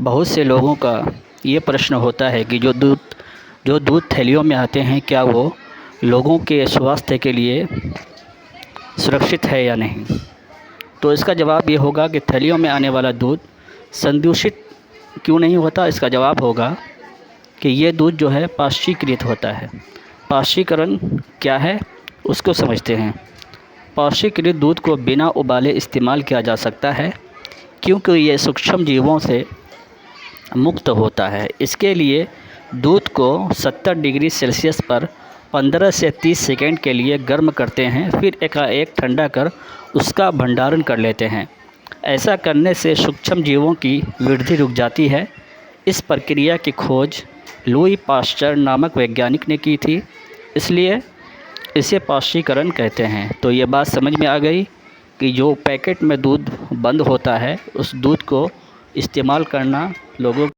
बहुत से लोगों का ये प्रश्न होता है कि जो दूध थैलियों में आते हैं, क्या वो लोगों के स्वास्थ्य के लिए सुरक्षित है या नहीं। तो इसका जवाब ये होगा कि थैलियों में आने वाला दूध संदूषित क्यों नहीं होता। इसका जवाब होगा कि ये दूध जो है पाश्चीकृत होता है। पाश्चीकरण क्या है उसको समझते हैं। पाश्चीकृत दूध को बिना उबाले इस्तेमाल किया जा सकता है, क्योंकि ये सूक्ष्म जीवों से मुक्त होता है। इसके लिए दूध को 70 डिग्री सेल्सियस पर 15 से 30 सेकंड के लिए गर्म करते हैं, फिर एकाएक ठंडा कर उसका भंडारण कर लेते हैं। ऐसा करने से सूक्ष्म जीवों की वृद्धि रुक जाती है। इस प्रक्रिया की खोज लुई पाश्चर नामक वैज्ञानिक ने की थी, इसलिए इसे पाश्चीकरण कहते हैं। तो ये बात समझ में आ गई कि जो पैकेट में दूध बंद होता है उस दूध को इस्तेमाल करना लोगों